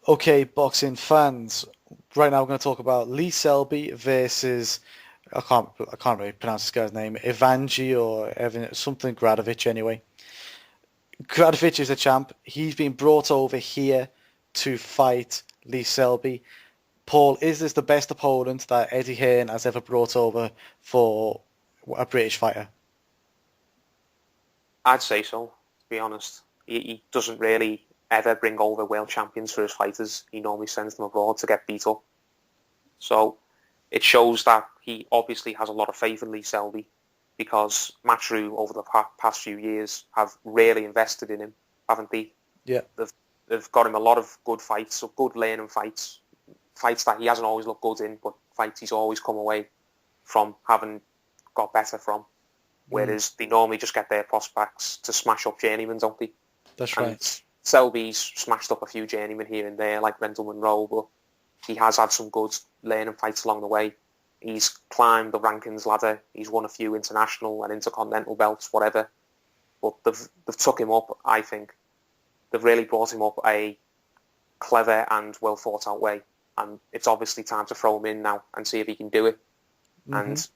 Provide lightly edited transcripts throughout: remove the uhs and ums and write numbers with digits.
Okay, boxing fans. Right now, we're going to talk about Lee Selby versus I can't really pronounce this guy's name. Evgeny or Evan something Gradovich anyway. Gradovich is a champ. He's been brought over here to fight Lee Selby. Paul, is this the best opponent that Eddie Hearn has ever brought over for a British fighter? I'd say so, to be honest. He doesn't really ever bring over world champions for his fighters. He normally sends them abroad to get beat up. So it shows that he obviously has a lot of faith in Lee Selby because Matchroom over the past few years have really invested in him, haven't they? Yeah, They've got him a lot of good fights, so good learning fights, fights that he hasn't always looked good in, but fights he's always come away from having got better from. Whereas they normally just get their prospects to smash up journeymen, don't they? that's And right. Selby's smashed up a few journeymen here and there, like Rendell Monroe, but he has had some good learning fights along the way. He's climbed the rankings ladder. He's won a few international and intercontinental belts, whatever. But they've took him up, I think. They've really brought him up a clever and well thought out way. And it's obviously time to throw him in now and see if he can do it. Hmm. And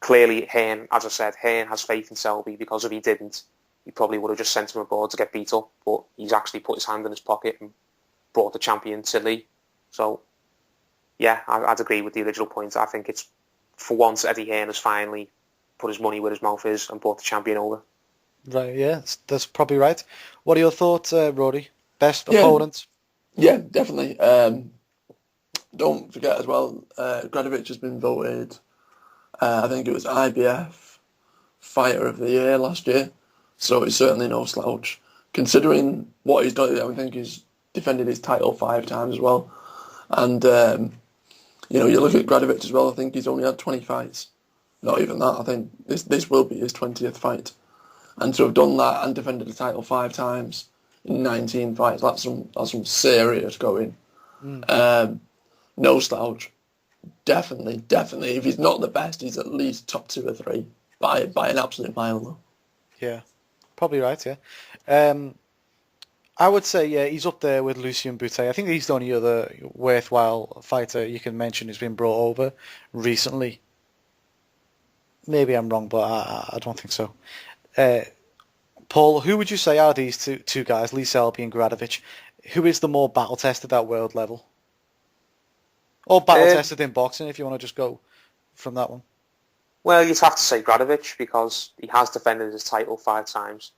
clearly, Hearn, as I said, Hearn has faith in Selby because if he didn't, he probably would have just sent him abroad to get beat up. But he's actually put his hand in his pocket and brought the champion to Lee. So, yeah, I'd agree with the original point. I think it's, for once, Eddie Hearn has finally put his money where his mouth is and brought the champion over. Right, yeah, that's probably right. What are your thoughts, Rory? Best Yeah, opponent? yeah, definitely. Don't forget as well, Gradovich has been voted, I think it was IBF Fighter of the Year last year, so he's certainly no slouch. Considering what he's done, I think he's defended his title 5 times as well. And, you look at Gradovich as well, I think he's only had 20 fights. Not even that, I think this will be his 20th fight. And to have done that and defended the title 5 times in 19 fights, that's some serious going. Mm, Um, no slouch. Definitely, definitely. If he's not the best, he's at least top 2 or 3 by an absolute mile, though. yeah, probably right, yeah. Um, I would say, yeah, he's up there with Lucien Boutet. I think he's the only other worthwhile fighter you can mention who's been brought over recently. Maybe I'm wrong, but I don't think so. Uh, Paul, who would you say are these two guys, Lee Selby and Gradovich? Who is the more battle tested at world level? Or battle Um, tested in boxing, if you want to just go from that one. well, you'd have to say Gradovich because he has defended his title 5 times.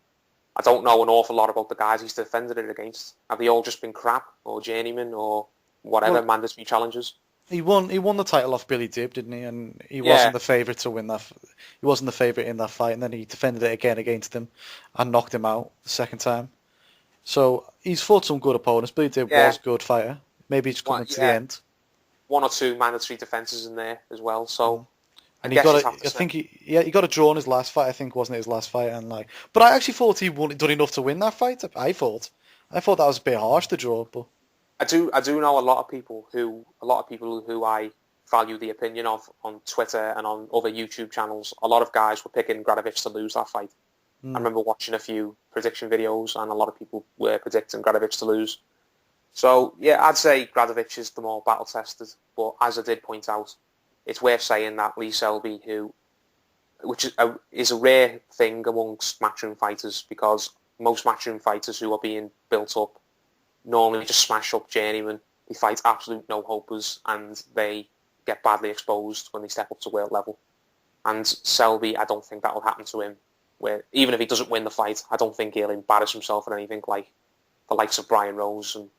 I don't know an awful lot about the guys he's defended it against. Have they all just been crap or journeyman or whatever, Well, mandatory challenges? he won the title off Billy Dib, didn't he? And he wasn't Yeah, the favourite to win that. He wasn't the favourite in that fight, and then he defended it again against him and knocked him out the second time. So he's fought some good opponents. Billy Dib yeah, was a good fighter. Maybe he's coming to the yeah. end. 1 or 2 mandatory defences in there as well. So Mm. I And he guess got you'd a, have to I say think he got a draw in his last fight. I think wasn't it his last fight, and but I actually thought he won done enough to win that fight. I thought that was a bit harsh to draw, but I do know a lot of people who I value the opinion of on Twitter and on other YouTube channels. A lot of guys were picking Gradovich to lose that fight. I mm, remember watching a few prediction videos, and a lot of people were predicting Gradovich to lose. So yeah, I'd say Gradovich is the more battle tested. But as I did point out, it's worth saying that Lee Selby, which is a rare thing amongst matchroom fighters, because most matchroom fighters who are being built up normally just smash up journeymen. They fight absolute no-hopers and they get badly exposed when they step up to world level. And Selby, I don't think that'll happen to him. Where even if he doesn't win the fight, I don't think he'll embarrass himself or anything like the likes of Brian Rose. And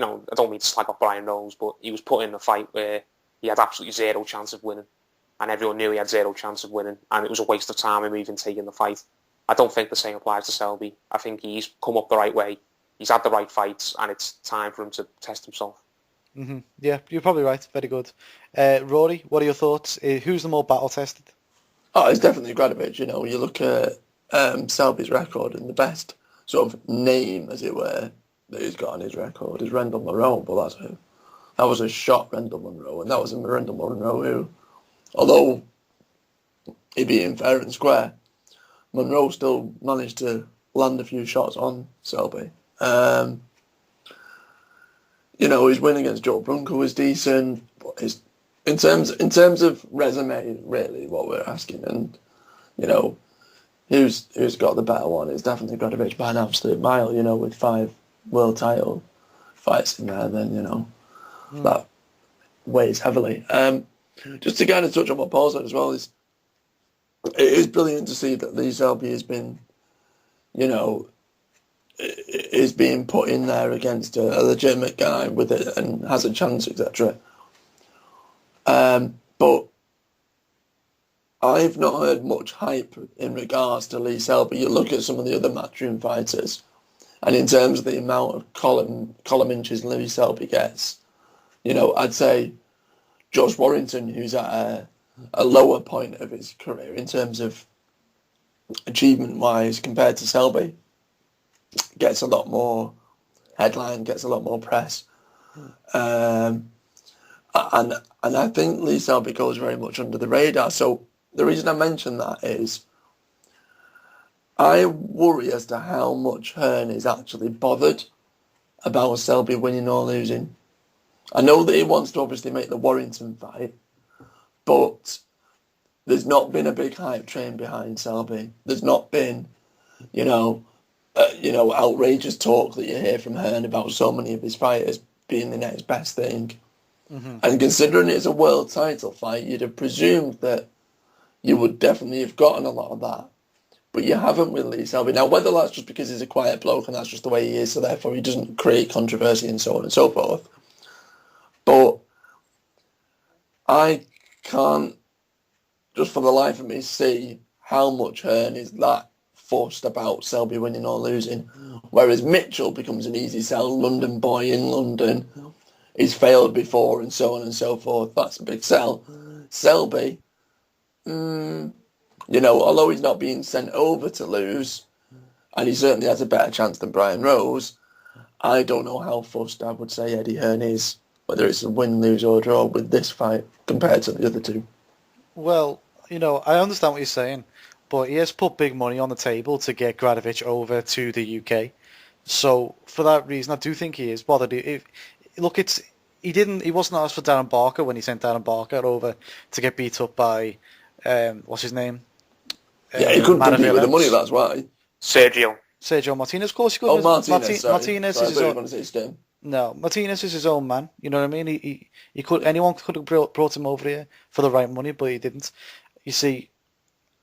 I don't mean to slag off Brian Rose, but he was put in a fight where he had absolutely zero chance of winning, and everyone knew he had zero chance of winning, and it was a waste of time him even taking the fight. I don't think the same applies to Selby. I think he's come up the right way. He's had the right fights, and it's time for him to test himself. yeah, you're probably right. Very good. Rory, what are your thoughts? Who's the more battle tested? Oh, it's definitely Gradovich. You look at Selby's record, and the best sort of name, as it were, that he's got on his record is Rendell Monroe, but that was a shot Rendell Monroe, and that was a Rendell Monroe who, although he beat him fair and square, Monroe still managed to land a few shots on Selby. his win against Joe Brunker was decent, but in terms of resume, really, what we're asking, and who's got the better one? It's definitely Gradovich by an absolute mile. With 5 world title fights in there, then that weighs heavily. Just to kind of touch on what Paul said as well, it is brilliant to see that Lee Selby has been, is being put in there against a legitimate guy with it and has a chance, etc. But I've not heard much hype in regards to Lee Selby. You look at some of the other matchroom fighters, and in terms of the amount of column inches Lee Selby gets, I'd say Josh Warrington, who's at a lower point of his career in terms of achievement-wise compared to Selby, gets a lot more headline, gets a lot more press. And I think Lee Selby goes very much under the radar. So the reason I mention that is I worry as to how much Hearn is actually bothered about Selby winning or losing. I know that he wants to obviously make the Warrington fight, but there's not been a big hype train behind Selby. There's not been, outrageous talk that you hear from Hearn about so many of his fighters being the next best thing. Mm-hmm. And considering it's a world title fight, you'd have presumed that you would definitely have gotten a lot of that. But you haven't with Lee Selby. Now, whether that's just because he's a quiet bloke and that's just the way he is, so therefore he doesn't create controversy and so on and so forth. But I can't, just for the life of me, see how much Hearn is that fussed about Selby winning or losing. Whereas Mitchell becomes an easy sell, London boy in London. He's failed before and so on and so forth. That's a big sell. Selby, although he's not being sent over to lose, and he certainly has a better chance than Brian Rose, I don't know how fussed I would say Eddie Hearn is, whether it's a win, lose or draw with this fight compared to the other two. Well, I understand what you're saying, but he has put big money on the table to get Gradovich over to the UK. So for that reason, I do think he is bothered. He wasn't asked for Darren Barker when he sent Darren Barker over to get beat up by, what's his name? Yeah, he couldn't compete with the money, that's why. Sergio Martinez, of course he could. Oh, Martinez, Martinez is his own. Say Stem. No, Martinez is his own man. You know what I mean? He could. Anyone could have brought him over here for the right money, but he didn't. You see,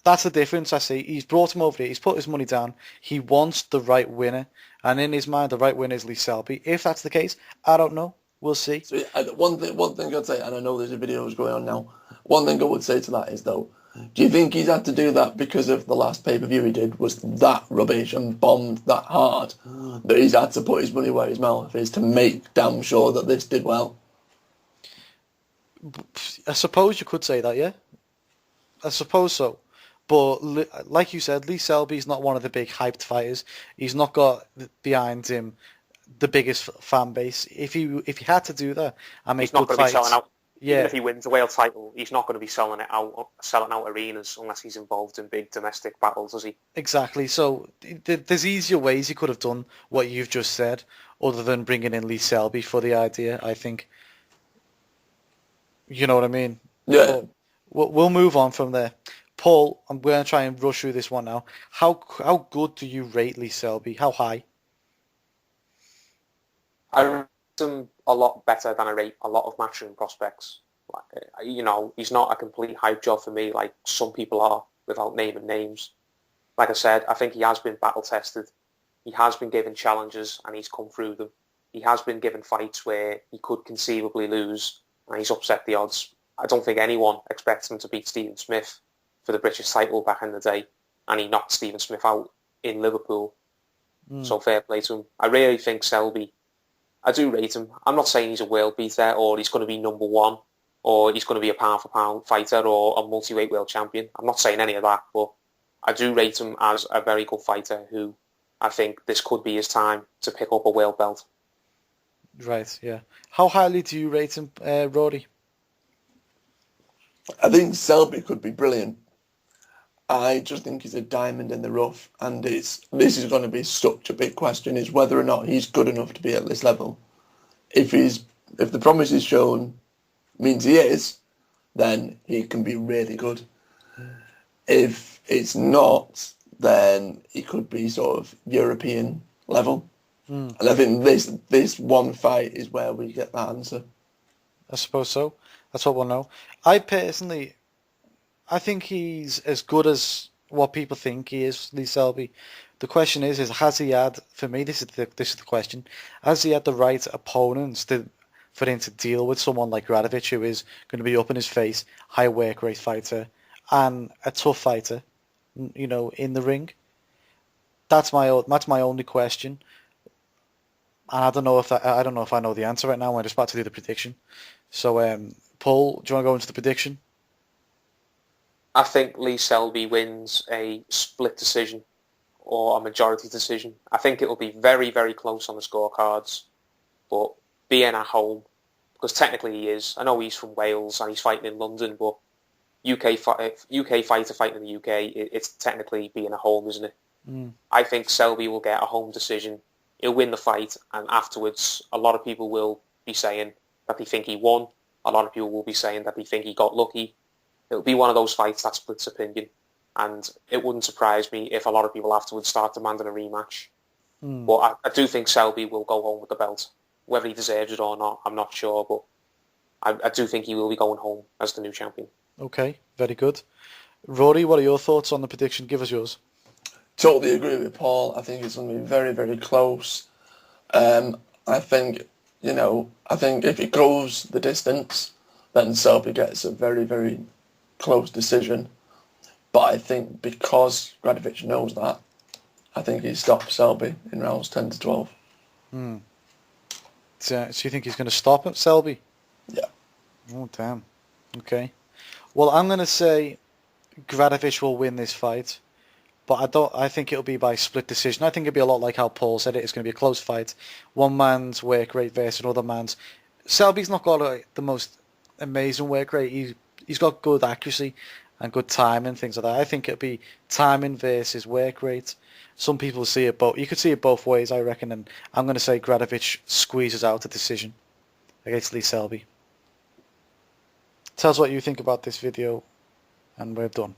that's the difference. I see. He's brought him over here. He's put his money down. He wants the right winner, and in his mind, the right winner is Lee Selby. If that's the case, I don't know. We'll see. So, one thing I'd say, and I know there's a video going on now. One thing I would say to that is though, do you think he's had to do that because of the last pay-per-view he did was that rubbish and bombed that hard that he's had to put his money where his mouth is to make damn sure that this did well? I suppose you could say that, yeah. I suppose so. But like you said, Lee Selby's not one of the big hyped fighters. He's not got behind him the biggest fan base. If he had to do that and make good fights, even if he wins the world title, he's not going to be selling out arenas unless he's involved in big domestic battles, is he? Exactly. So there's easier ways he could have done what you've just said, other than bringing in Lee Selby for the idea. I think. You know what I mean? Yeah. We'll move on from there. Paul, I'm going to try and rush through this one now. How good do you rate Lee Selby? How high? I rate him a lot better than I rate a lot of matchroom prospects. He's not a complete hype job for me like some people are, without naming names. Like I said, I think he has been battle tested. He has been given challenges and he's come through them. He has been given fights where he could conceivably lose and he's upset the odds. I don't think anyone expects him to beat Stephen Smith for the British title back in the day, and he knocked Stephen Smith out in Liverpool. So fair play to him. I really think Selby, I do rate him. I'm not saying he's a world beater or he's going to be number one or he's going to be a pound-for-pound fighter or a multi-weight world champion. I'm not saying any of that, but I do rate him as a very good fighter who I think this could be his time to pick up a world belt. Right, yeah. How highly do you rate him, Rory? I think Selby could be brilliant. I just think he's a diamond in the rough, and this is going to be such a big question, is whether or not he's good enough to be at this level. if the promise he's shown means he is, then he can be really good. If it's not, then he could be sort of European level. And I think this one fight is where we get that answer. I suppose so. That's what we'll know. I think he's as good as what people think he is, Lee Selby. The question is has he had? For me, this is the question. Has he had the right opponents for him to deal with someone like Gradovich, who is going to be up in his face, high work rate fighter, and a tough fighter, in the ring? That's my only question. And I don't know if I know the answer right now. I'm just about to do the prediction. So, Paul, do you want to go into the prediction? I think Lee Selby wins a split decision or a majority decision. I think it will be very, very close on the scorecards, but being at home, because technically he is. I know he's from Wales and he's fighting in London, but UK fighter fighting in the UK, it's technically being at home, isn't it? I think Selby will get a home decision. He'll win the fight, and afterwards, a lot of people will be saying that they think he won. A lot of people will be saying that they think he got lucky. It'll be one of those fights that splits opinion, and it wouldn't surprise me if a lot of people afterwards start demanding a rematch. But I do think Selby will go home with the belt. Whether he deserves it or not, I'm not sure, but I do think he will be going home as the new champion. Okay, very good. Rory, what are your thoughts on the prediction? Give us yours. Totally agree with Paul. I think it's going to be very, very close. I think if it goes the distance, then Selby gets a very, very close decision. But I think because Gradovich knows that, I think he stops Selby in rounds 10 to 12. So you think he's going to stop at Selby? Yeah. Oh, damn. Okay. Well, I'm going to say Gradovich will win this fight. But I think it'll be by split decision. I think it'll be a lot like how Paul said it. It's going to be a close fight. One man's work rate versus another man's. Selby's not got the most amazing work rate. He's got good accuracy and good timing, things like that. I think it'll be timing versus work rate. Some people see it both. You could see it both ways, I reckon. And I'm going to say Gradovich squeezes out a decision against Lee Selby. Tell us what you think about this video, and we're done.